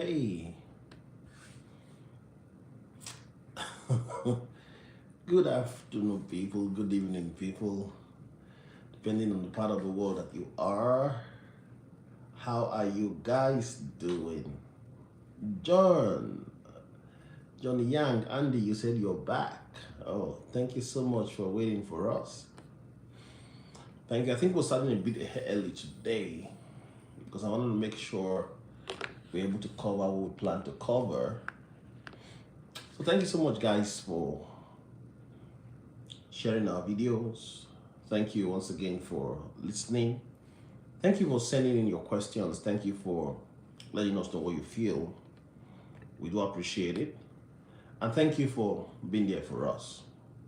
Hey, good afternoon, people. Good evening, people. Depending on the part of the world that you are, how are you guys doing? John, Johnny Young, Andy, you said you're back. Oh, thank you so much for waiting for us. Thank you. I think we're starting a bit early today because I wanted to make sure we're able to cover what we plan to cover. So thank you so much, guys, for sharing our videos. Thank you once again for listening. Thank you for sending in your questions. Thank you for letting us know what you feel. We do appreciate it. And thank you for being there for us.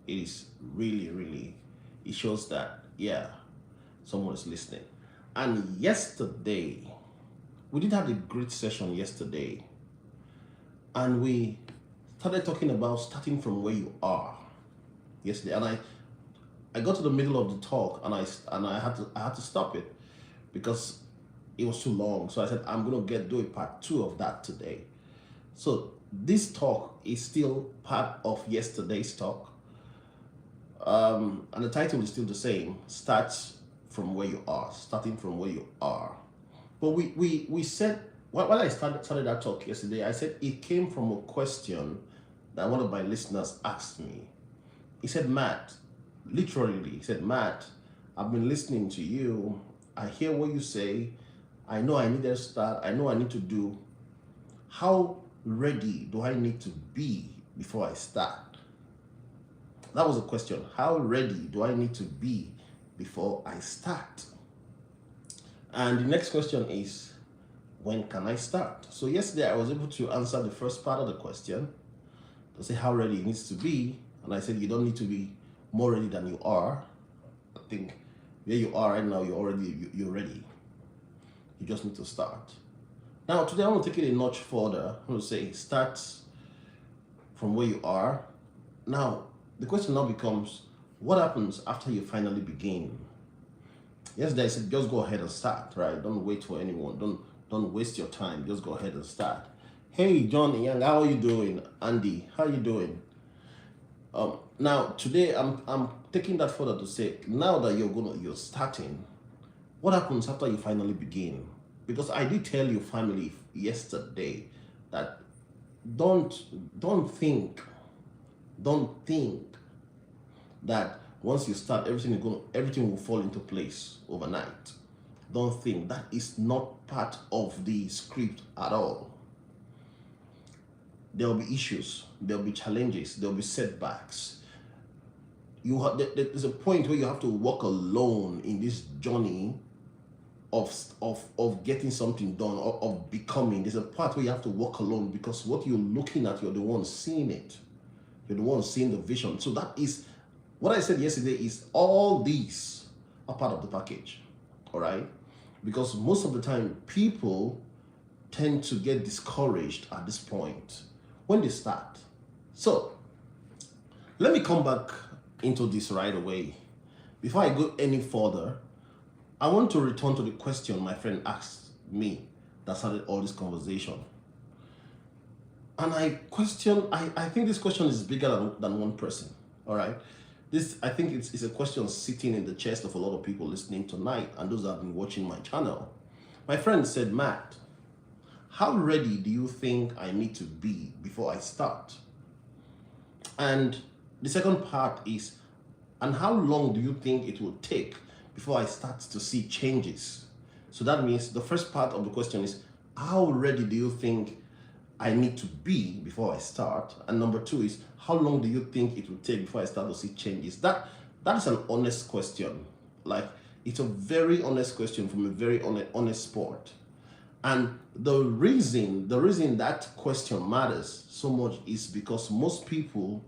It is really, it shows that, yeah, someone is listening. And yesterday, we did have a great session yesterday. And we started talking about starting from where you are yesterday. And I got to the middle of the talk and I had to stop it because it was too long. So I said I'm gonna do a part 2 of that today. So this talk is still part of yesterday's talk, and the title is still the same: starts from where you are, starting from where you are. But we said when I started that talk yesterday, I said it came from a question that one of my listeners asked me. He said, Matt, literally, he said, Matt, I've been listening to you. I hear what you say. I know I need to start. I know I need to do. How ready do I need to be before I start? That was the question. How ready do I need to be before I start? And the next question is, when can I start? So yesterday I was able to answer the first part of the question to say how ready it needs to be. And I said you don't need to be more ready than you are. I think where you are right now, you're ready. You just need to start. Now today I want to take it a notch further. I'm going to say start from where you are. Now the question now becomes, what happens after you finally begin? Yesterday I said just go ahead and start, right? Don't wait for anyone. Don't waste your time. Just go ahead and start. Hey John Young, how are you doing? Andy, how are you doing? Now today I'm taking that further to say, now that you're starting, what happens after you finally begin? Because I did tell your family yesterday that don't think that once you start everything will fall into place overnight. Don't think that is not part of the script at all. There will be issues, there will be challenges, there will be setbacks. There's a point where you have to walk alone in this journey of getting something done, of becoming. There's a part where you have to walk alone because what you're looking at, you're the one seeing it. You're the one seeing the vision. So that is what I said yesterday, is all these are part of the package. All right? Because most of the time people tend to get discouraged at this point when they start. So let me come back into this right away. Before I go any further, I want to return to the question my friend asked me that started all this conversation. And I think this question is bigger than one person. All right? I think it's a question sitting in the chest of a lot of people listening tonight and those that have been watching my channel. My friend said, Matt, how ready do you think I need to be before I start? And the second part is, and how long do you think it will take before I start to see changes? So that means the first part of the question is, how ready do you think I need to be before I start? And number 2 is, how long do you think it will take before I start to see changes? That is an honest question. Like, it's a very honest question from a very honest sport. And the reason that question matters so much is because most people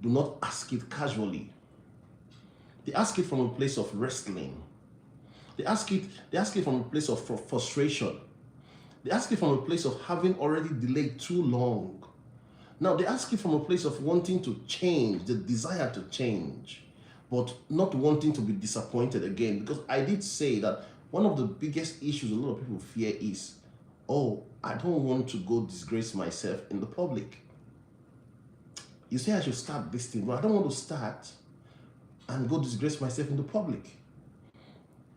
do not ask it casually. They ask it from a place of wrestling. They ask it from a place of frustration. They ask it from a place of having already delayed too long. Now they ask it from a place of wanting to change, the desire to change, but not wanting to be disappointed again. Because I did say that one of the biggest issues a lot of people fear is Oh, I don't want to go disgrace myself in the public. You say I should start this thing, but I don't want to start and go disgrace myself in the public.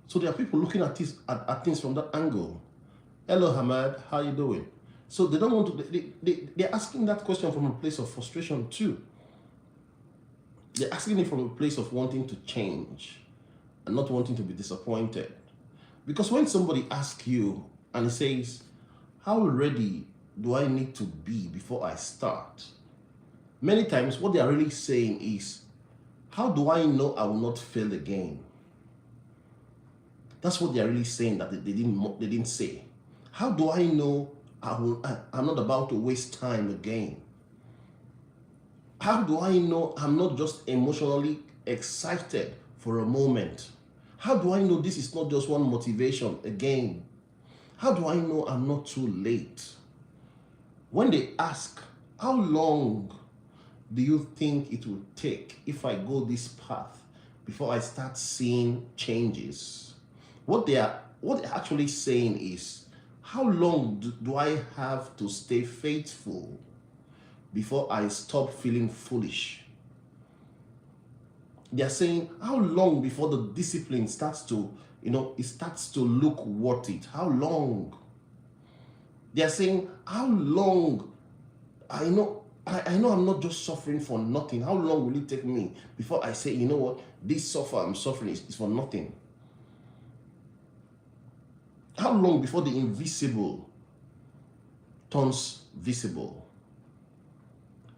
So there are people looking at this at things from that angle. Hello, Hamad, how you doing? So they don't want to. They're asking that question from a place of frustration too. They're asking it from a place of wanting to change and not wanting to be disappointed. Because when somebody asks you and he says, "How ready do I need to be before I start?" Many times, what they are really saying is, "How do I know I will not fail again?" That's what they are really saying that they didn't say. How do I know I'm not about to waste time again? How do I know I'm not just emotionally excited for a moment? How do I know this is not just one motivation again? How do I know I'm not too late? When they ask, how long do you think it will take if I go this path before I start seeing changes? What they're actually saying is, how long do I have to stay faithful before I stop feeling foolish? They're saying, how long before the discipline starts to, it starts to look worth it? How long? They're saying, how long? I know I'm not just suffering for nothing. How long will it take me before I say, you know what, this I'm suffering is for nothing? How long before the invisible turns visible?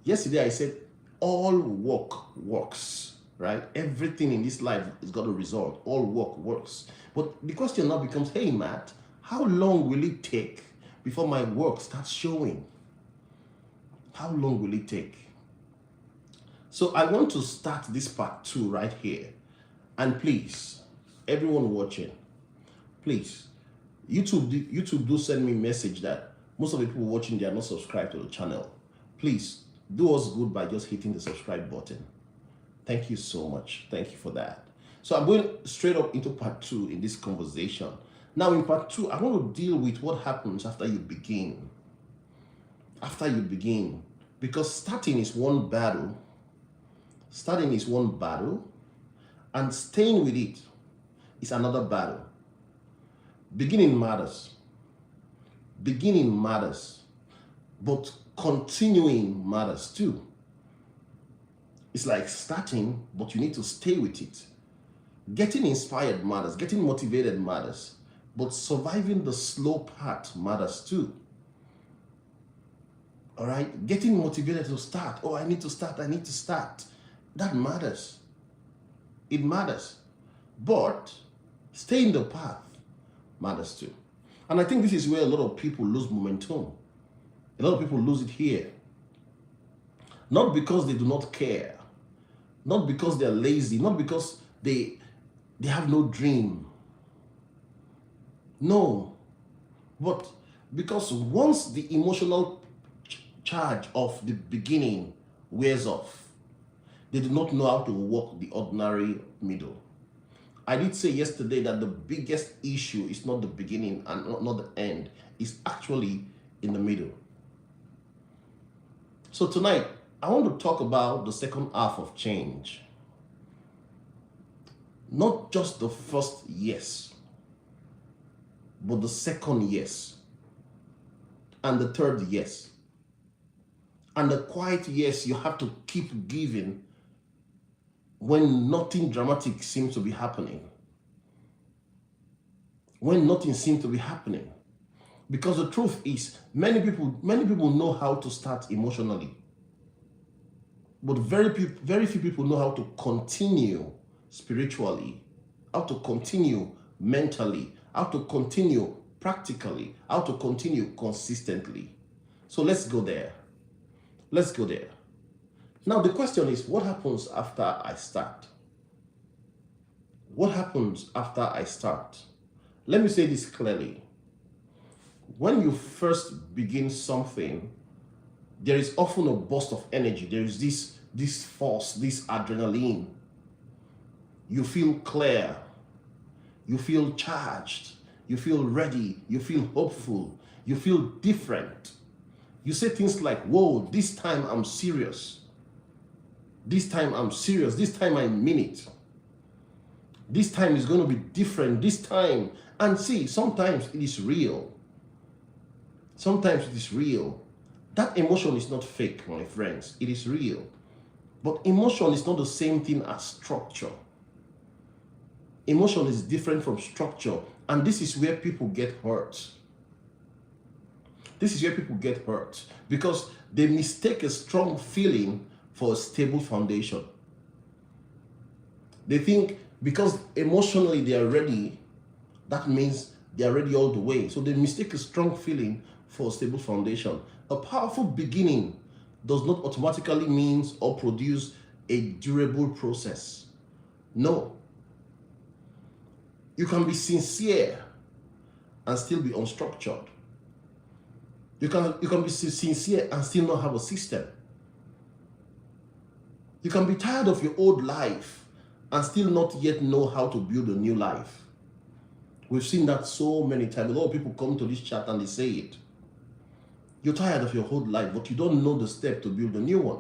Yesterday I said, all work works, right? Everything in this life has got a result. All work works. But the question now becomes, hey Matt, how long will it take before my work starts showing? How long will it take? So I want to start this part 2 right here. And please, everyone watching, please, YouTube do send me a message that most of the people watching, they are not subscribed to the channel. Please do us good by just hitting the subscribe button. Thank you so much. Thank you for that. So I'm going straight up into part 2 in this conversation. Now in part 2, I want to deal with what happens after you begin. After you begin. Because starting is one battle. Starting is one battle. And staying with it is another battle. Beginning matters. Beginning matters. But continuing matters too. It's like starting, but you need to stay with it. Getting inspired matters. Getting motivated matters. But surviving the slow part matters too. All right? Getting motivated to start. Oh, I need to start. I need to start. That matters. It matters. But staying the path matters too. And I think this is where a lot of people lose momentum. A lot of people lose it here. Not because they do not care. Not because they're lazy. Not because they have no dream. No. But because once the emotional charge of the beginning wears off, they do not know how to walk the ordinary middle. I did say yesterday that the biggest issue is not the beginning and not the end. It's actually in the middle. So tonight, I want to talk about the second half of change. Not just the first yes, but the second yes, and the third yes, and the quiet yes you have to keep giving when nothing dramatic seems to be happening. When nothing seems to be happening. Because the truth is, many people know how to start emotionally. But very few people know how to continue spiritually, how to continue mentally, how to continue practically, how to continue consistently. So let's go there. Let's go there. Now the question is, what happens after I start? What happens after I start? Let me say this clearly. When you first begin something, there is often a burst of energy. There is this force, this adrenaline. You feel clear. You feel charged. you feel ready, you feel hopeful, you feel different. You say things like, whoa, this time I'm serious. This time I'm serious. This time I mean it. This time is going to be different. This time. And see, sometimes it is real. Sometimes it is real. That emotion is not fake, my friends. It is real. But emotion is not the same thing as structure. Emotion is different from structure. And this is where people get hurt. This is where people get hurt because they mistake a strong feeling for a stable foundation. They think because emotionally they are ready, that means they are ready all the way. So they mistake a strong feeling for a stable foundation. A powerful beginning does not automatically mean or produce a durable process. No. You can be sincere and still be unstructured. You can be sincere and still not have a system. You can be tired of your old life and still not yet know how to build a new life. We've seen that so many times. A lot of people come to this chat and they say it. You're tired of your old life, but you don't know the step to build a new one.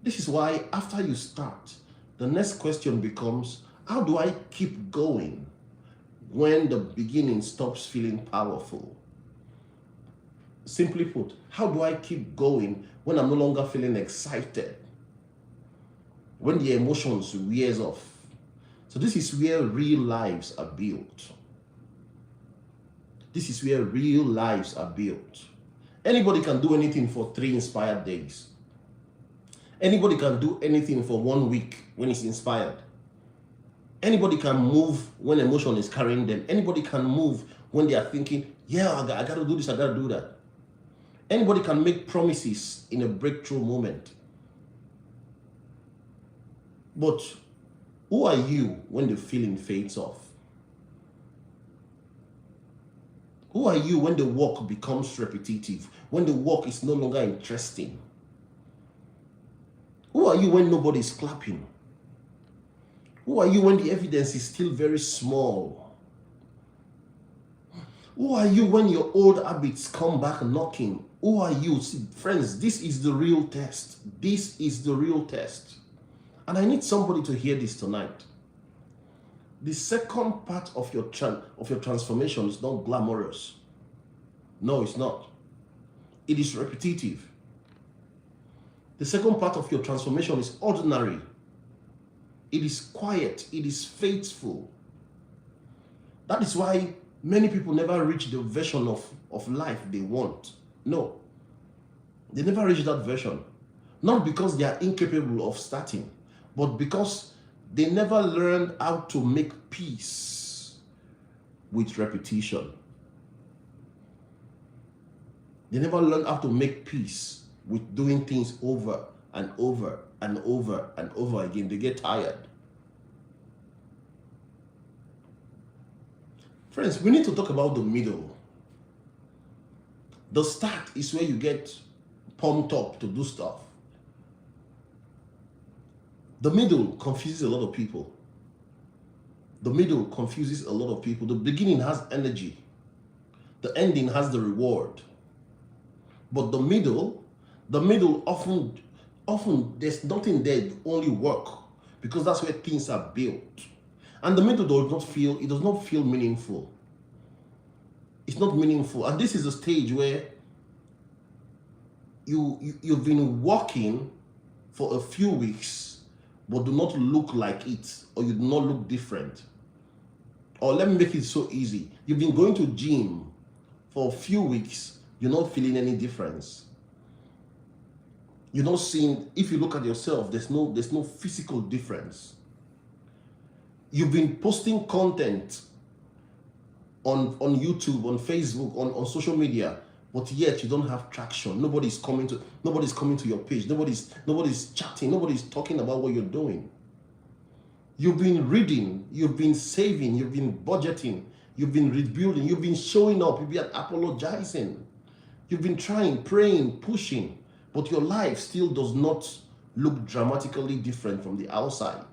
This is why after you start, the next question becomes, how do I keep going when the beginning stops feeling powerful? Simply put, how do I keep going when I'm no longer feeling excited? When the emotions wears off? So this is where real lives are built. This is where real lives are built. Anybody can do anything for 3 inspired days. Anybody can do anything for 1 week when it's inspired. Anybody can move when emotion is carrying them. Anybody can move when they are thinking, yeah, I got to do this, I got to do that. Anybody can make promises in a breakthrough moment. But who are you when the feeling fades off? Who are you when the work becomes repetitive? When the work is no longer interesting? Who are you when nobody's clapping? Who are you when the evidence is still very small? Who are you when your old habits come back knocking? Who are you? See, friends, this is the real test. This is the real test. And I need somebody to hear this tonight. The second part of your transformation is not glamorous. No, it's not. It is repetitive. The second part of your transformation is ordinary. It is quiet. It is faithful. That is why many people never reach the version of life they want. No. They never reach that version. Not because they are incapable of starting, but because they never learned how to make peace with repetition. They never learned how to make peace with doing things over and over and over and over again. They get tired. Friends, we need to talk about the middle. The start is where you get pumped up to do stuff. The middle confuses a lot of people. The middle confuses a lot of people. The beginning has energy. The ending has the reward. But the middle often there's nothing there, only work, because that's where things are built. And the middle does not feel meaningful. It's not meaningful. And this is a stage where you've been working for a few weeks, but do not look like it, or you do not look different. Or let me make it so easy. You've been going to gym for a few weeks, you're not feeling any difference. You're not seeing, if you look at yourself, there's no physical difference. You've been posting content on YouTube, on Facebook, on social media, but yet you don't have traction. Nobody's coming to your page. Nobody's chatting. Nobody's talking about what you're doing. You've been reading, you've been saving, you've been budgeting, you've been rebuilding, you've been showing up, you've been apologizing. You've been trying, praying, pushing, but your life still does not look dramatically different from the outside.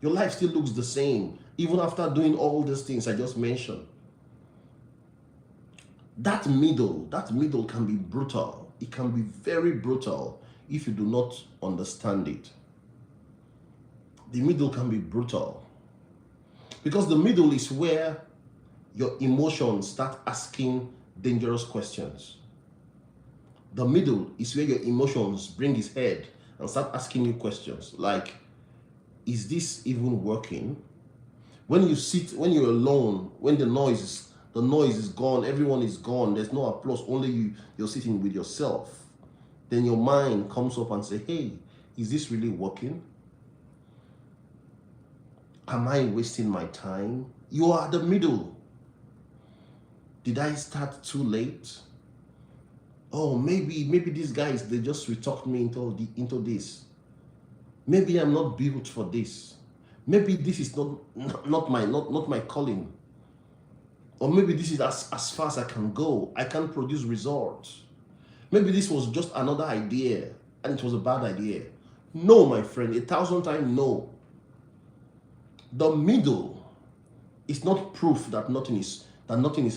Your life still looks the same, even after doing all these things I just mentioned. That middle can be brutal. It can be very brutal if you do not understand it. The middle can be brutal because the middle is where your emotions start asking dangerous questions. The middle is where your emotions bring his head and start asking you questions like, is this even working? When you sit, when you're alone, when the noise is gone, everyone is gone, there's no applause, only you're sitting with yourself. Then your mind comes up and say, hey, is this really working? Am I wasting my time? You are the middle. Did I start too late? Oh, maybe these guys, they just re-talked me into this. Maybe I'm not built for this. Maybe this is not my calling. Or maybe this is as far as I can go. I can't produce results. Maybe this was just another idea and it was a bad idea. No, my friend, 1,000 times no. The middle is not proof that nothing is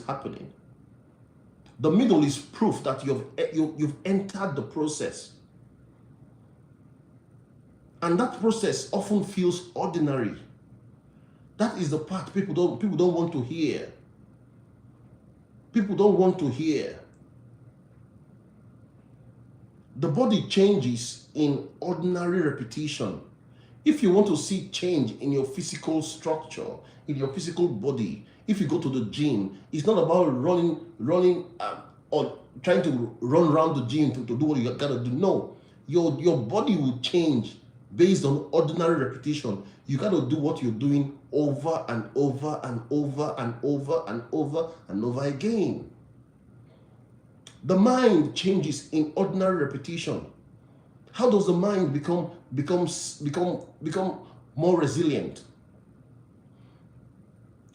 happening. The middle is proof that you've entered the process. And that process often feels ordinary. That is the part people don't want to hear. People don't want to hear. The body changes in ordinary repetition. If you want to see change in your physical structure, in your physical body, if you go to the gym, it's not about running or trying to run around the gym to do what you gotta do. No, your body will change based on ordinary repetition. You gotta do what you're doing over and over and over and over and over and over again. The mind changes in ordinary repetition. How does the mind become more resilient?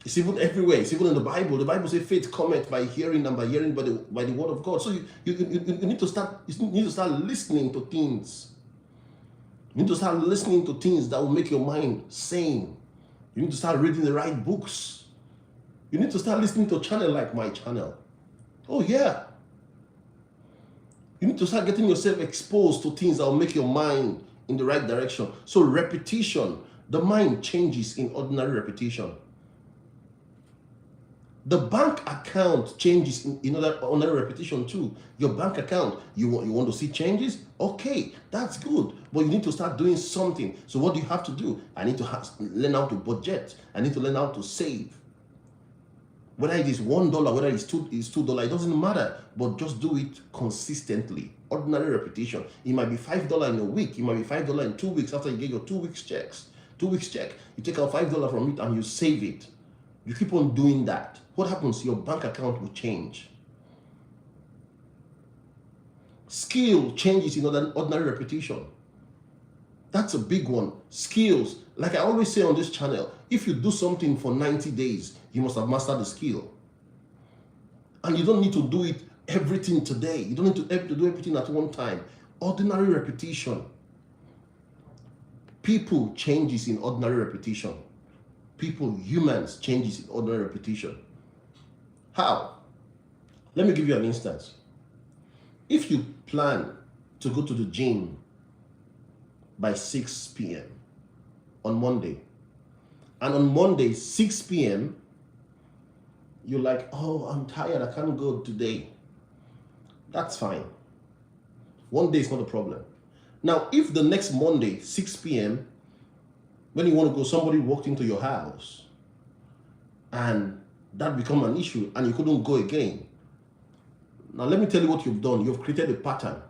It's even everywhere. It's even in the Bible. The Bible says faith cometh by hearing, and by hearing by the word of God. So you need to start listening to things. You need to start listening to things that will make your mind sane. You need to start reading the right books. You need to start listening to a channel like my channel. Oh yeah. You need to start getting yourself exposed to things that will make your mind in the right direction. So repetition, the mind changes in ordinary repetition. The bank account changes in ordinary repetition too. Your bank account, you want to see changes? Okay, that's good. But you need to start doing something. So what do you have to do? I need to learn how to budget. I need to learn how to save. Whether it is $1, whether it's $2, it doesn't matter. But just do it consistently. Ordinary repetition. It might be $5 in a week. It might be $5 in 2 weeks after you get your 2 weeks checks. 2 weeks check. You take out $5 from it and you save it. You keep on doing that. What happens? Your bank account will change. Skill changes in ordinary repetition. That's a big one. Skills. Like I always say on this channel, if you do something for 90 days, you must have mastered the skill. And you don't need to do it everything today. You don't need to do everything at one time. Ordinary repetition. People changes in ordinary repetition. Humans changes in ordinary repetition. How? Let me give you an instance. If you plan to go to the gym by 6 p.m. on Monday, and on Monday, 6 p.m., you're like, oh, I'm tired, I can't go today. That's fine. One day is not a problem. Now, if the next Monday, 6 p.m., when you want to go, somebody walked into your house and that become an issue and you couldn't go again. Now, let me tell you what you've done. You've created a pattern.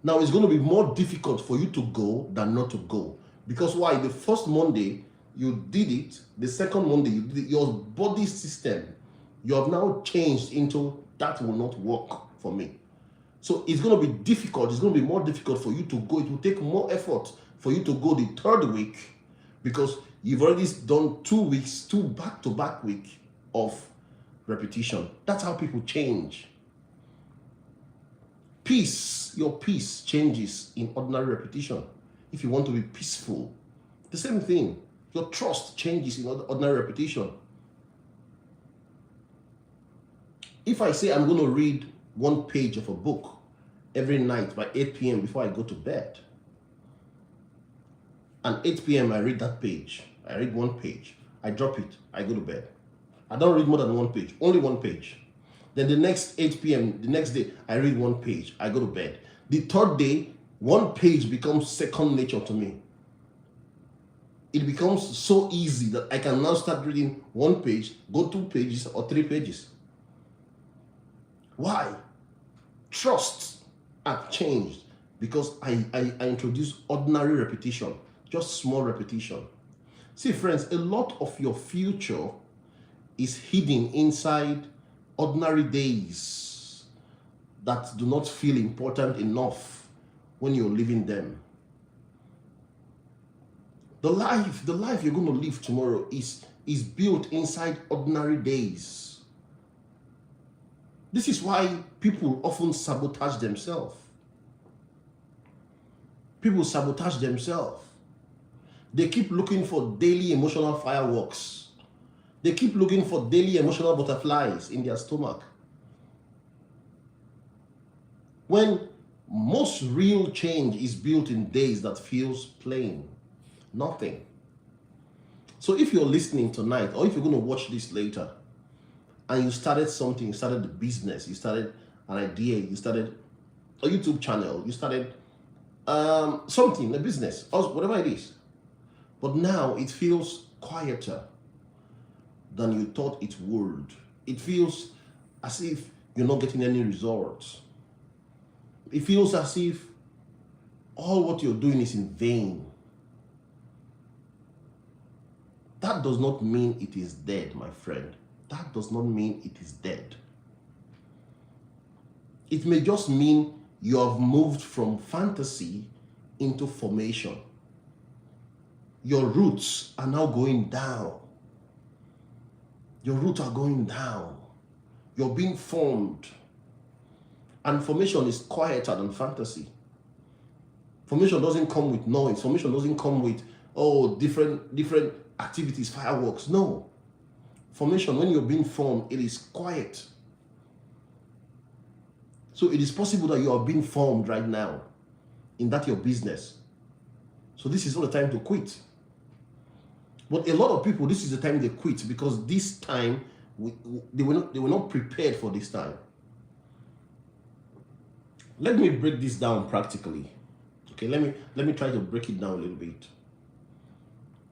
Now, it's going to be more difficult for you to go than not to go. Because why? The first Monday, you did it. The second Monday, you did it. Your body system, you have now changed into that will not work for me. So it's going to be difficult. It's going to be more difficult for you to go. It will take more effort for you to go the third week because you've already done 2 weeks, 2 back-to-back weeks of repetition. That's how people change. Peace, your peace changes in ordinary repetition. If you want to be peaceful, the same thing. Your trust changes in ordinary repetition. If I say I'm going to read one page of a book every night by 8 p.m. before I go to bed, and 8 p.m. I read that page, I read one page, I drop it, I go to bed. I don't read more than one page, only one page. Then the next 8 p.m., the next day, I read one page, I go to bed. The third day, one page becomes second nature to me. It becomes so easy that I can now start reading one page, go 2 pages or 3 pages. Why? Trust had changed because I introduced ordinary repetition, just small repetition. See, friends, a lot of your future is hidden inside ordinary days that do not feel important enough when you're living them. The life you're going to live tomorrow is built inside ordinary days. This is why people often sabotage themselves. People sabotage themselves. They keep looking for daily emotional fireworks. They keep looking for daily emotional butterflies in their stomach. When most real change is built in days that feels plain. Nothing. So if you're listening tonight, or if you're going to watch this later, and you started something, you started a business, you started an idea, you started a YouTube channel, you started something, a business, or whatever it is, but now it feels quieter than you thought it would. It feels as if you're not getting any results. It feels as if all what you're doing is in vain. That does not mean it is dead, my friend. That does not mean it is dead. It may just mean you have moved from fantasy into formation. Your roots are now going down. Your roots are going down. You're being formed. And formation is quieter than fantasy. Formation doesn't come with noise. Formation doesn't come with, different activities, fireworks. No. Formation, when you're being formed, it is quiet. So it is possible that you are being formed right now in that your business. So this is not the time to quit. But a lot of people, this is the time they quit because this time, they were not prepared for this time. Let me break this down practically. Okay, let me try to break it down a little bit.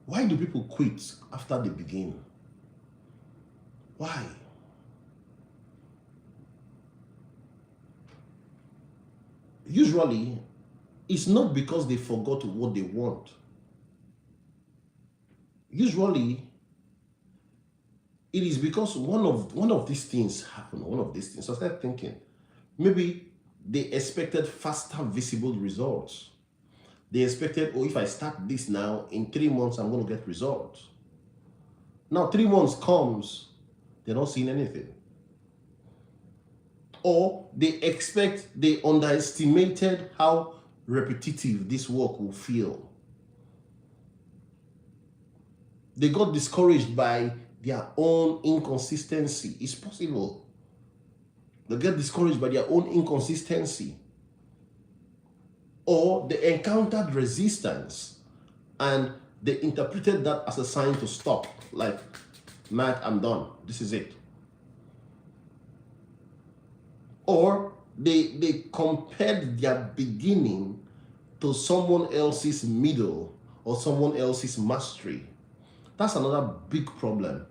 Why do people quit after they begin? Why? Usually, it's not because they forgot what they want. Usually, it is because one of these things happened. One of these things. So I started thinking, maybe they expected faster visible results. They expected, if I start this now, in 3 months, I'm going to get results. Now, 3 months comes, they're not seeing anything. Or they underestimated how repetitive this work will feel. They got discouraged by their own inconsistency. It's possible. They get discouraged by their own inconsistency. Or they encountered resistance and they interpreted that as a sign to stop. Like, Matt, I'm done. This is it. Or they compared their beginning to someone else's middle or someone else's mastery. That's another big problem.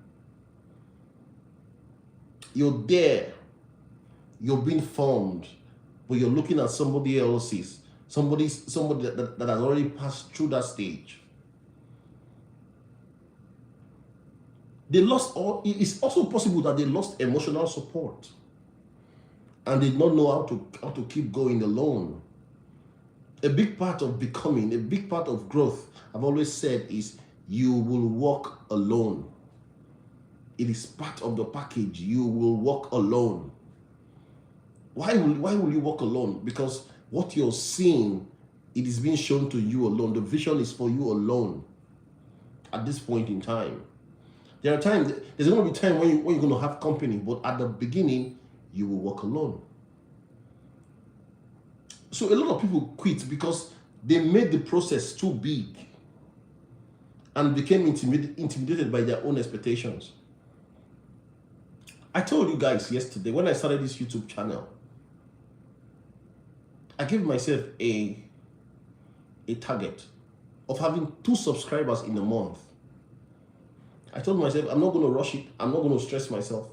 You're there, you're being formed, but you're looking at somebody else's, somebody that has already passed through that stage. They lost it's also possible that they lost emotional support and did not know how to keep going alone. A big part of becoming, a big part of growth, I've always said, is you will walk alone. It is part of the package. You will walk alone. Why will you walk alone? Because what you're seeing, it is being shown to you alone. The vision is for you alone at this point in time. There are times, there's going to be time when you're going to have company, but at the beginning, you will walk alone. So a lot of people quit because they made the process too big and became intimidated by their own expectations. I told you guys yesterday when I started this YouTube channel, I gave myself a target of having 2 subscribers in a month. I told myself I'm not going to rush it. I'm not going to stress myself.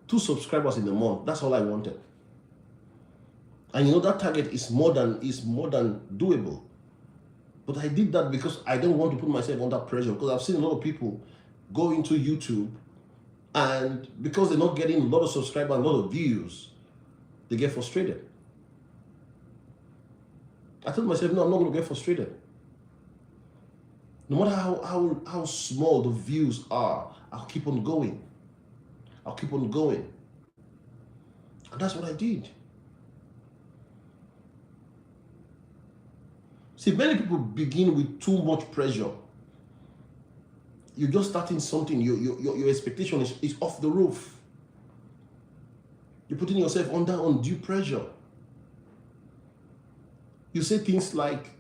2 subscribers in a month. That's all I wanted. And you know that target is more than doable. But I did that because I don't want to put myself under pressure, because I've seen a lot of people go into YouTube and because they're not getting a lot of subscribers, a lot of views, they get frustrated. I told myself, no, I'm not going to get frustrated. No matter how small the views are, I'll keep on going. I'll keep on going. And that's what I did. See, many people begin with too much pressure. You're just starting something, your expectation is off the roof. You're putting yourself under undue pressure. You say things like,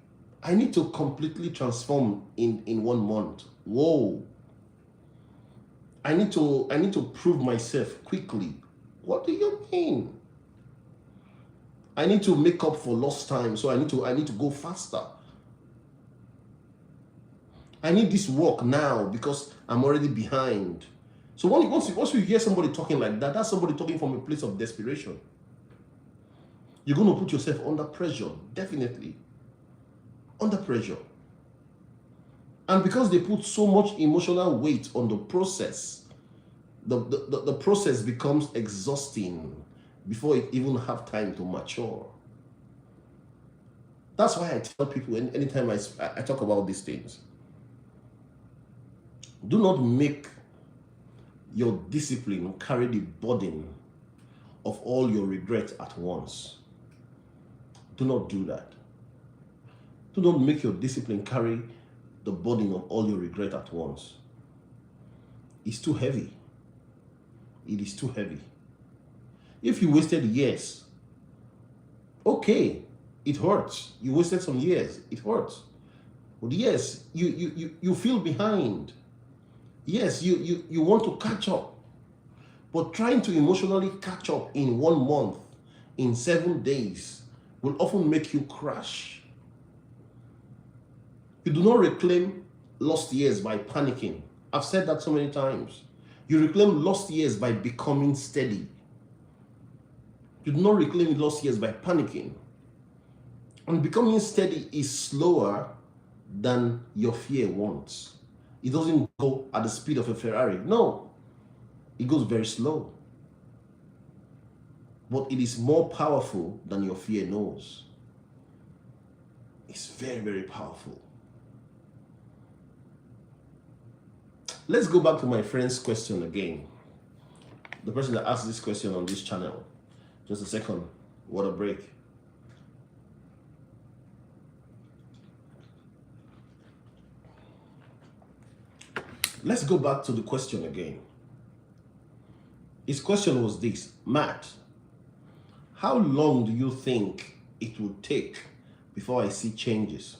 I need to completely transform in 1 month. Whoa. I need to prove myself quickly. What do you mean? I need to make up for lost time, so I need to go faster. I need this work now because I'm already behind. So once you hear somebody talking like that, that's somebody talking from a place of desperation. You're going to put yourself under pressure, definitely. Under pressure. And because they put so much emotional weight on the process, the process becomes exhausting before it even have time to mature. That's why I tell people anytime I talk about these things, do not make your discipline carry the burden of all your regret at once. Do not do that. Do not make your discipline carry the burden of all your regret at once. It's too heavy. It is too heavy. If you wasted years, okay, it hurts. You wasted some years, it hurts. But yes, you feel behind. Yes, you want to catch up. But trying to emotionally catch up in 1 month, in 7 days, will often make you crash. You do not reclaim lost years by panicking. I've said that so many times. You reclaim lost years by becoming steady. You do not reclaim lost years by panicking. And becoming steady is slower than your fear wants. It doesn't go at the speed of a Ferrari. No, it goes very slow. But it is more powerful than your fear knows. It's very, very powerful. Let's go back to my friend's question again. The person that asked this question on this channel. Just a second. What a break. Let's go back to the question again. His question was this: Matt, how long do you think it will take before I see changes?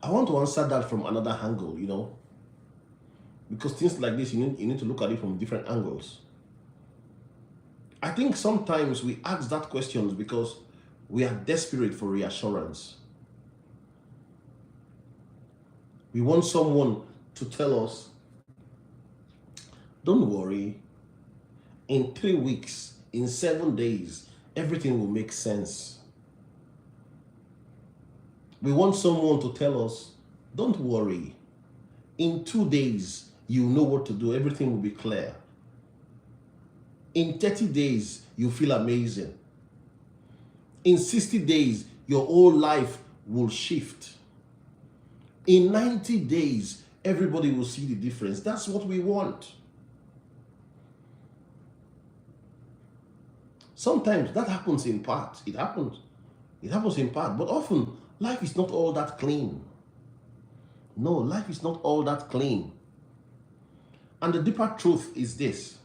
I want to answer that from another angle, because things like this, you need to look at it from different angles. I think sometimes we ask that question because we are desperate for reassurance. We want someone to tell us, don't worry, in 3 weeks, in 7 days, everything will make sense. We want someone to tell us, don't worry, in 2 days, you know what to do, everything will be clear. In 30 days, you feel amazing. In 60 days, your whole life will shift. In 90 days, everybody will see the difference. That's what we want. Sometimes that happens in part. It happens in part, but often life is not all that clean. No, life is not all that clean. And the deeper truth is this: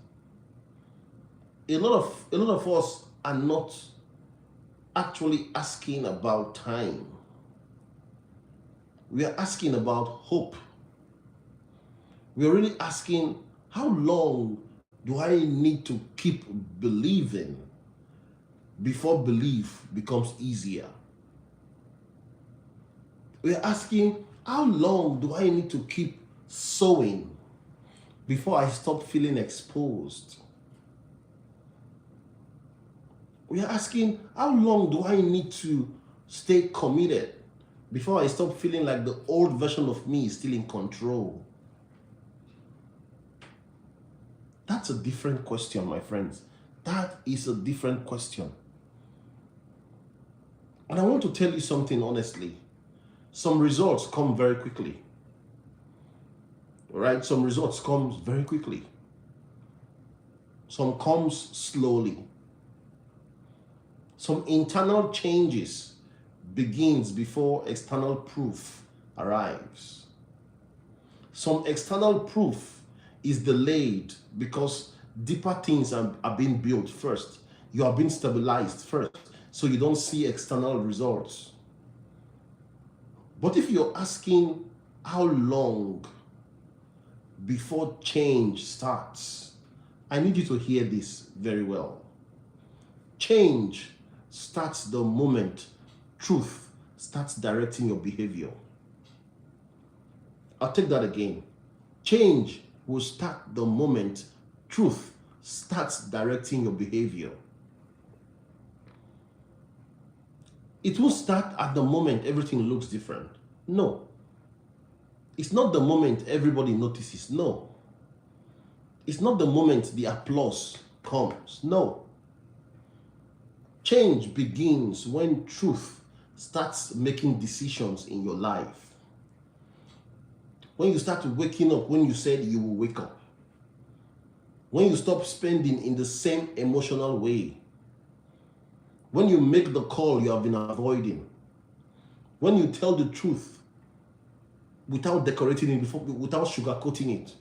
A lot of us are not actually asking about time. We are asking about hope. We are really asking, how long do I need to keep believing before belief becomes easier? We are asking, how long do I need to keep sowing before I stop feeling exposed? We are asking, how long do I need to stay committed before I stop feeling like the old version of me is still in control? That's a different question, my friends. That is a different question. And I want to tell you something honestly. Some results come very quickly. Right? Some results come very quickly. Some comes slowly. Some internal changes begins before external proof arrives. Some external proof is delayed because deeper things are being built first. You are being stabilized first, so you don't see external results. But if you're asking how long before change starts, I need you to hear this very well. Change starts the moment truth starts directing your behavior. I'll take that again. Change will start the moment truth starts directing your behavior. It will start at the moment everything looks different. No. It's not the moment everybody notices. No. It's not the moment the applause comes. No. Change begins when truth starts making decisions in your life. When you start waking up when you said you will wake up. When you stop spending in the same emotional way. When you make the call you have been avoiding. When you tell the truth without decorating it, without sugarcoating it.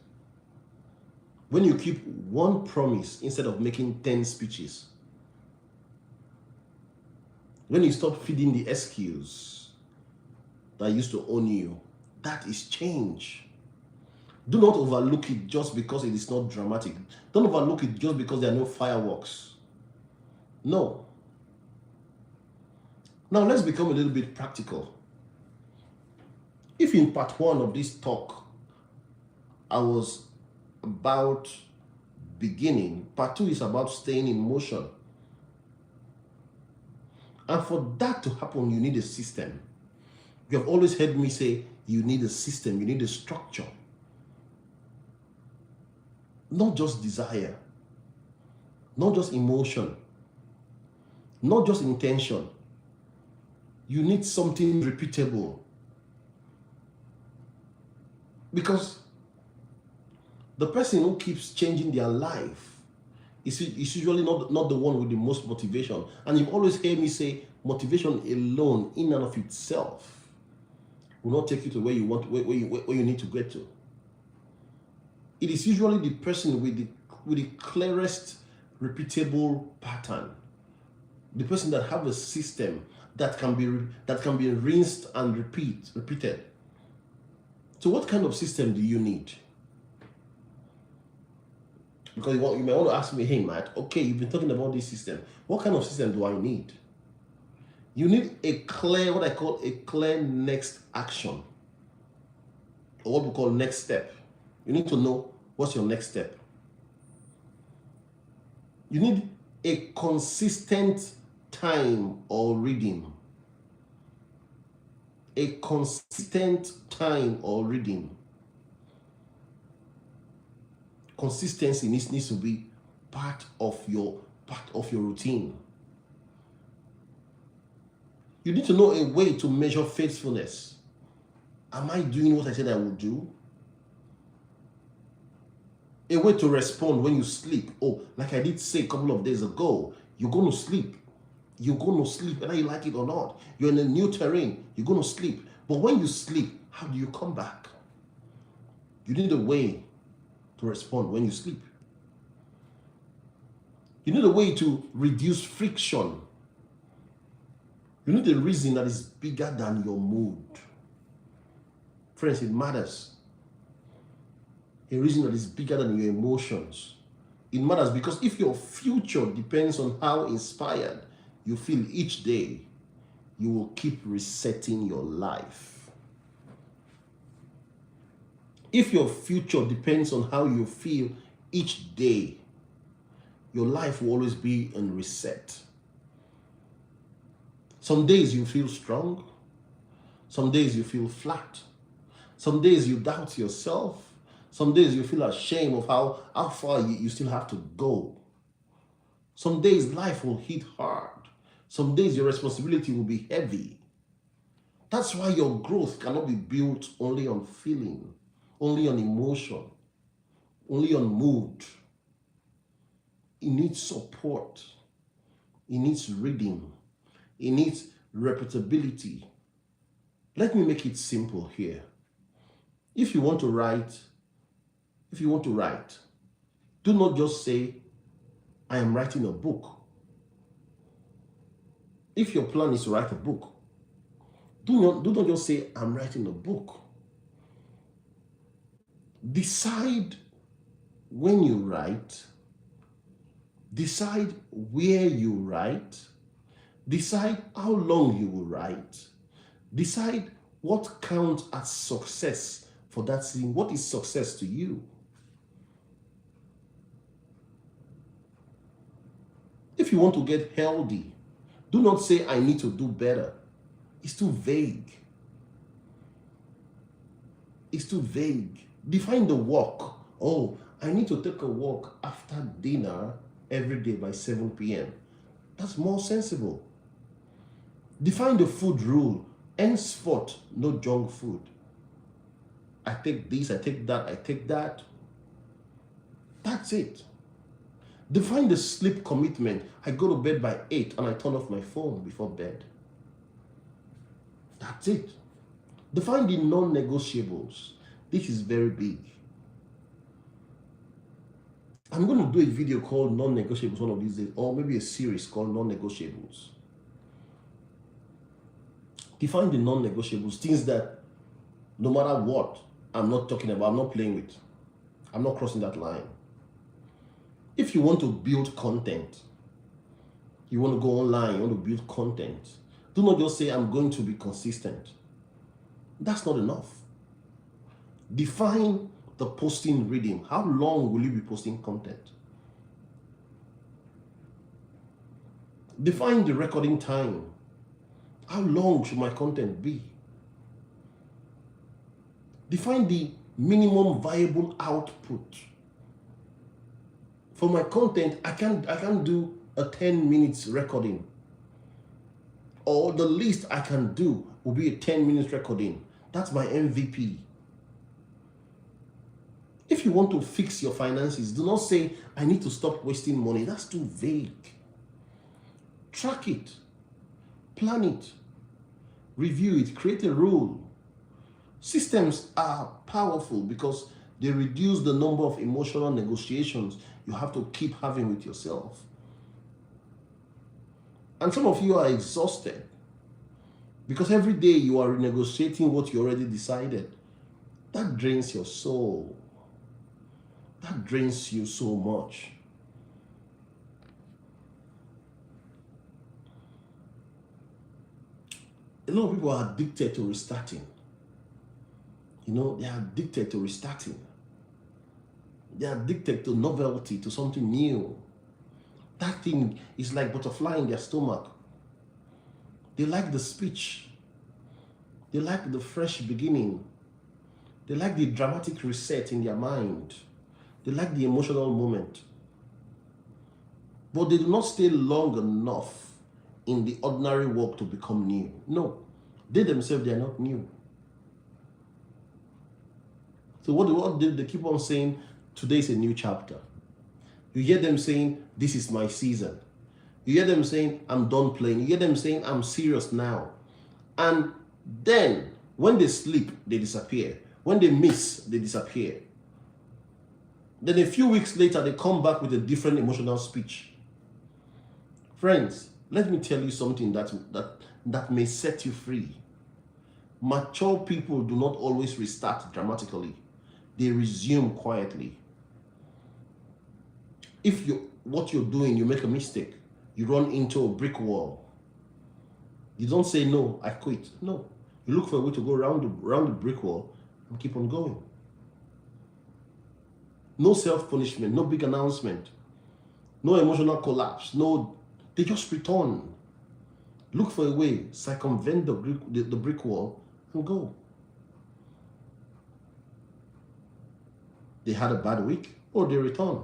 When you keep one promise instead of making 10 speeches. When you stop feeding the excuse that used to own you, that is change. Do not overlook it just because it is not dramatic. Don't overlook it just because there are no fireworks. No. Now let's become a little bit practical. If in part 1 of this talk, I was about beginning, part 2 is about staying in motion. And for that to happen, you need a system. You have always heard me say, you need a system, you need a structure. Not just desire, not just emotion, not just intention. You need something repeatable. Because the person who keeps changing their life is usually not the one with the most motivation. And you've always heard me say, motivation alone, in and of itself, will not take you to where you want, where you need to get to. It is usually the person with the clearest repeatable pattern, the person that have a system that can be rinsed and repeated. So what kind of system do you need? Because you may want to ask me, hey Matt, okay, you've been talking about this system. What kind of system do I need? You need a clear, what I call a clear next action, or what we call next step. You need to know what's your next step. You need a consistent time or reading. A consistent time or reading. Consistency needs to be part of your routine. You need to know a way to measure faithfulness. Am I doing what I said I would do? A way to respond when you sleep. Oh, like I did say a couple of days ago, you're going to sleep. You're going to sleep, whether you like it or not. You're in a new terrain. You're going to sleep. But when you sleep, how do you come back? You need a way to respond when you sleep. You need a way to reduce friction. You need a reason that is bigger than your mood. Friends, it matters. A reason that is bigger than your emotions. It matters because if your future depends on how inspired you feel each day, you will keep resetting your life. If your future depends on how you feel each day, your life will always be in reset. Some days you feel strong. Some days you feel flat. Some days you doubt yourself. Some days you feel ashamed of how far you still have to go. Some days life will hit hard. Some days your responsibility will be heavy. That's why your growth cannot be built only on feeling, only on emotion, only on mood. It needs support. It needs reading. It needs repeatability. Let me make it simple here. If you want to write, do not just say, I am writing a book. If your plan is to write a book, do not just say, I'm writing a book. Decide when you write. Decide where you write. Decide how long you will write. Decide what counts as success for that scene. What is success to you? If you want to get healthy, do not say, I need to do better. It's too vague. It's too vague. Define the walk. Oh, I need to take a walk after dinner every day by 7 p.m. That's more sensible. Define the food rule. Henceforth, no junk food. I take this, I take that, I take that. That's it. Define the sleep commitment. I go to bed by 8 and I turn off my phone before bed. That's it. Define the non-negotiables. This is very big. I'm going to do a video called Non-Negotiables one of these days, or maybe a series called Non-Negotiables. Define the non-negotiables, things that no matter what, I'm not talking about, I'm not playing with. I'm not crossing that line. If you want to build content, you want to go online, you want to build content, do not just say, I'm going to be consistent. That's not enough. Define the posting rhythm. How long will you be posting content? Define the recording time. How long should my content be? Define the minimum viable output. For my content, I can't do a 10 minutes recording. Or the least I can do will be a 10 minutes recording. That's my MVP. If you want to fix your finances, do not say, I need to stop wasting money. That's too vague. Track it. Plan it. Review it. Create a rule. Systems are powerful because they reduce the number of emotional negotiations you have to keep having with yourself. And some of you are exhausted because every day you are renegotiating what you already decided. That drains your soul. That drains you so much. A lot of people are addicted to restarting. They are addicted to restarting. They are addicted to novelty, to something new. That thing is like butterfly in their stomach. They like the speech. They like the fresh beginning. They like the dramatic reset in their mind. They like the emotional moment. But they do not stay long enough in the ordinary work to become new. No, they themselves, they are not new. So what do they keep on saying? Today is a new chapter. You hear them saying, this is my season. You hear them saying, I'm done playing. You hear them saying, I'm serious now. And then, when they sleep, they disappear. When they miss, they disappear. Then a few weeks later, they come back with a different emotional speech. Friends, let me tell you something that may set you free. Mature people do not always restart dramatically. They resume quietly. If what you're doing, you make a mistake, you run into a brick wall, you don't say, no, I quit. No. You look for a way to go around the brick wall and keep on going. No self-punishment, no big announcement, no emotional collapse, no, they just return. Look for a way, circumvent the brick wall and go. They had a bad week, or they return.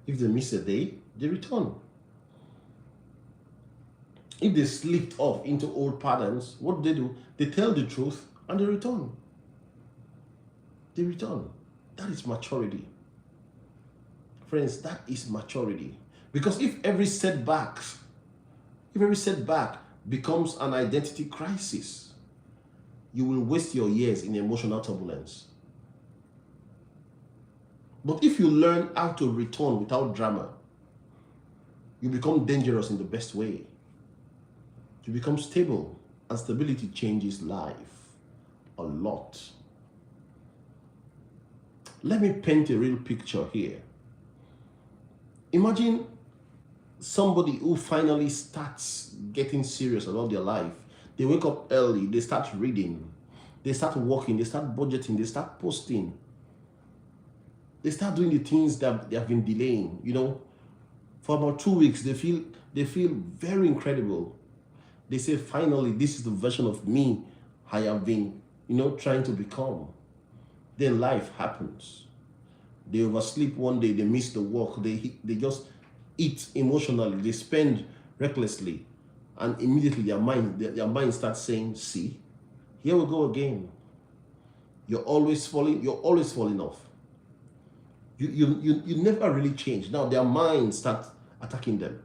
If they miss a day, they return. If they slipped off into old patterns, what do? They tell the truth and they return. They return. That is maturity. Friends, that is maturity. Because if every setback becomes an identity crisis, you will waste your years in emotional turbulence. But if you learn how to return without drama, you become dangerous in the best way. You become stable, and stability changes life a lot. Let me paint a real picture here. Imagine somebody who finally starts getting serious about their life. They wake up early, they start reading, they start working, they start budgeting, they start posting. They start doing the things that they have been delaying, For about 2 weeks, they feel very incredible. They say, finally, this is the version of me I have been, trying to become. Then life happens. They oversleep one day, they miss the work, they just eat emotionally, they spend recklessly, and immediately their mind starts saying, see, here we go again. You're always falling off. You never really change. Now their mind starts attacking them.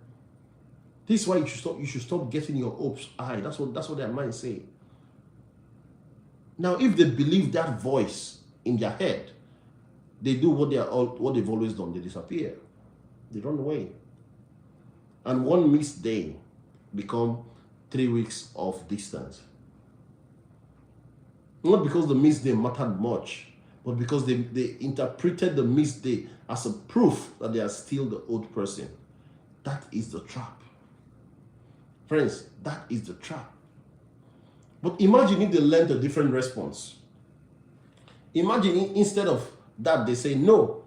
This is why you should stop getting your hopes high. That's what their mind say. Now, if they believe that voice in their head, they do what they've always done. They disappear. They run away. And one missed day become 3 weeks of distance. Not because the missed day mattered much, but because they interpreted the missed day as a proof that they are still the old person. That is the trap. Friends, that is the trap. But imagine if they learned a different response. Imagine instead of that, they say, no,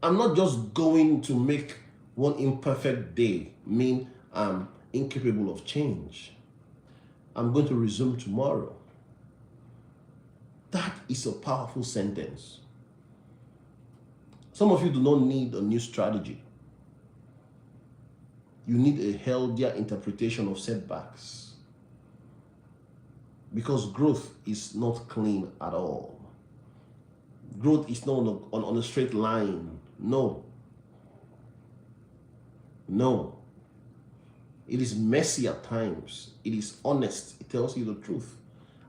I'm not just going to make one imperfect day mean I'm incapable of change. I'm going to resume tomorrow. That is a powerful sentence. Some of you do not need a new strategy. You need a healthier interpretation of setbacks. Because growth is not clean at all. Growth is not on a straight line. No. No. It is messy at times. It is honest. It tells you the truth.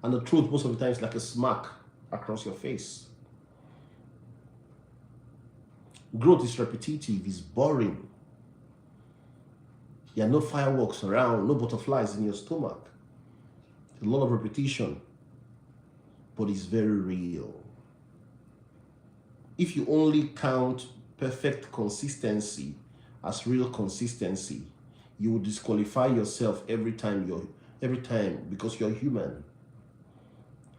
And the truth most of the time is like a smack across your face. Growth is repetitive, it's boring. There are no fireworks around, no butterflies in your stomach. A lot of repetition, but it's very real. If you only count perfect consistency as real consistency, you will disqualify yourself every time because you're human.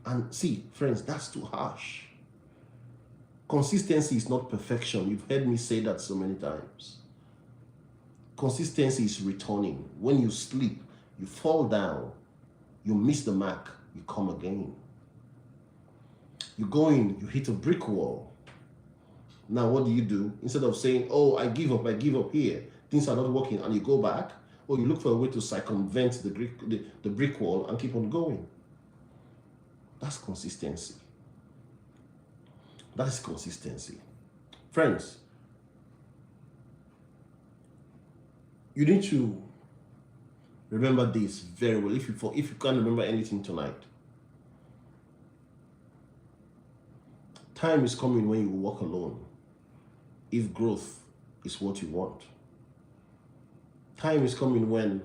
And see, friends, that's too harsh. Consistency is not perfection. You've heard me say that so many times. Consistency is returning. When you sleep, you fall down, you miss the mark, you come again. You go in, you hit a brick wall. Now what do? Instead of saying, oh, I give up here, things are not working, and you go back, or you look for a way to circumvent the brick wall and keep on going. That's consistency. That is consistency. Friends, you need to remember this very well. If you can't remember anything tonight, time is coming when you walk alone. If growth is what you want, Time is coming when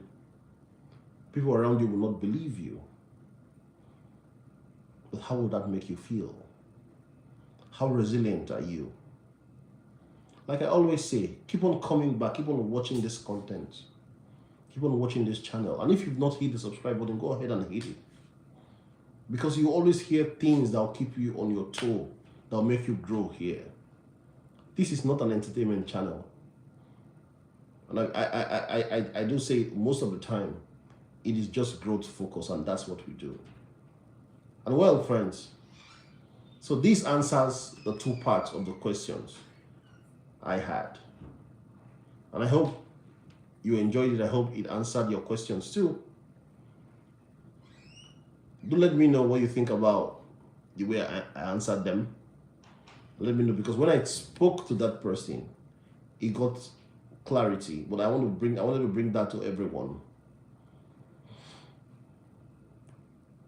people around you will not believe you. But how will that make you feel? How resilient are you? Like I always say, keep on coming back, keep on watching this content, keep on watching this channel. And if you've not hit the subscribe button, go ahead and hit it. Because you always hear things that will keep you on your toe, that will make you grow here. This is not an entertainment channel. And I do say most of the time, it is just growth focus, and that's what we do. And well, friends, so this answers the two parts of the questions I had. And I hope you enjoyed it. I hope it answered your questions too. Do let me know what you think about the way I answered them. Let me know, because when I spoke to that person, it got clarity. But I wanted to bring that to everyone.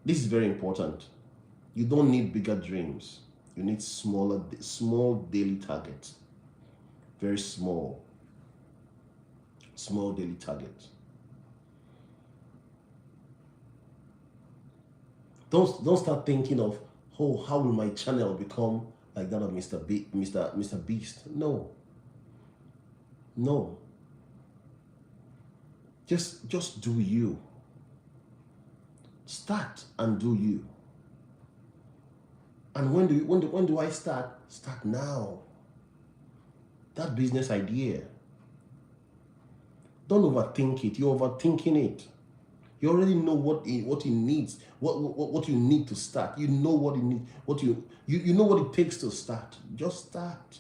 This is very important. You don't need bigger dreams. You need small daily targets. Very small daily targets. Don't start thinking of, oh, how will my channel become like that of Mr. Beast? No. Just do you. Start and do you. And when do I start? Start now. That business idea. Don't overthink it. You're overthinking it. You already know what it needs, what you need to start. You know what it needs, you know what it takes to start. Just start.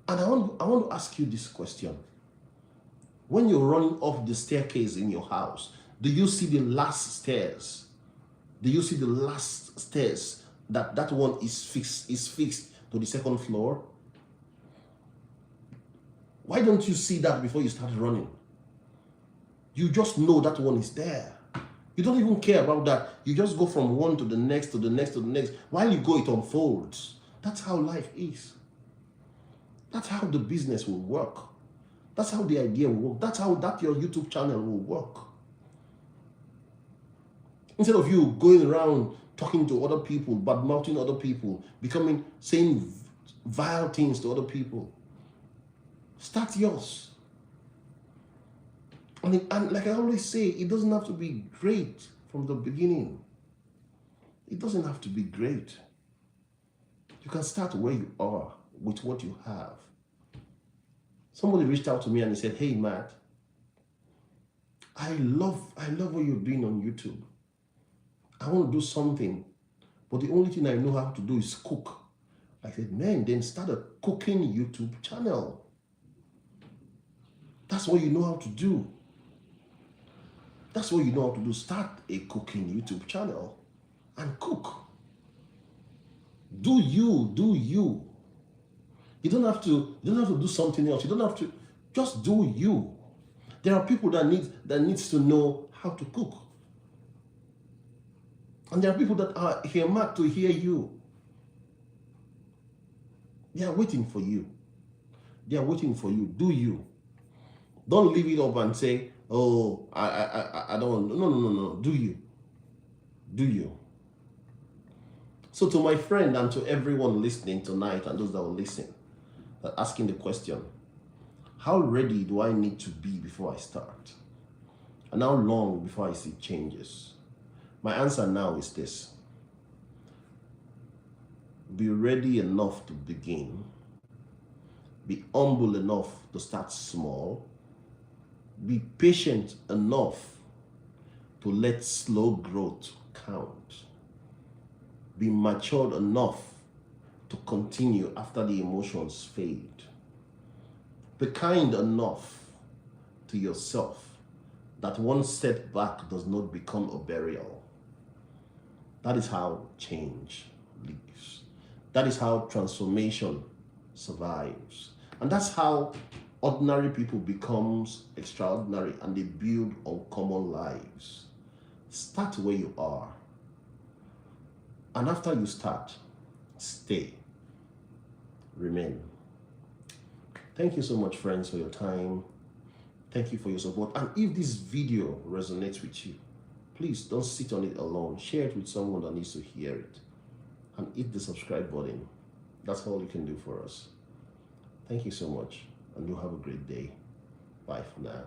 And I want to ask you this question. When you're running off the staircase in your house, do you see the last stairs? Do you see the last stairs? That one is fixed to the second floor? Why don't you see that before you start running? You just know that one is there. You don't even care about that. You just go from one to the next, to the next, to the next. While you go, it unfolds. That's how life is. That's how the business will work. That's how the idea will work. That's how your YouTube channel will work. Instead of you going around talking to other people, bad-mouthing other people, saying vile things to other people, start yours. And like I always say, it doesn't have to be great from the beginning. It doesn't have to be great. You can start where you are with what you have. Somebody reached out to me and he said, hey, Matt, I love what you're doing on YouTube. I want to do something, but the only thing I know how to do is cook. I said, man, then start a cooking YouTube channel. That's what you know how to do. That's what you know how to do. Start a cooking YouTube channel and cook. Do you. You don't have to do something else. You don't have to, just do you. There are people that needs to know how to cook. And there are people that are here, Mark, to hear you. They are waiting for you. They are waiting for you. Do you. Don't leave it up and say, oh, I don't want. No. Do you. Do you. So to my friend and to everyone listening tonight and those that will listen, asking the question, how ready do I need to be before I start? And how long before I see changes? My answer now is this. Be ready enough to begin. Be humble enough to start small. Be patient enough to let slow growth count. Be matured enough to continue after the emotions fade. Be kind enough to yourself that one setback does not become a burial. That is how change lives. That is how transformation survives. And that's how ordinary people becomes extraordinary and they build uncommon lives. Start where you are. And after you start, stay. Remain. Thank you so much, friends, for your time. Thank you for your support. And if this video resonates with you, please don't sit on it alone. Share it with someone that needs to hear it. And hit the subscribe button. That's all you can do for us. Thank you so much, and you have a great day. Bye for now.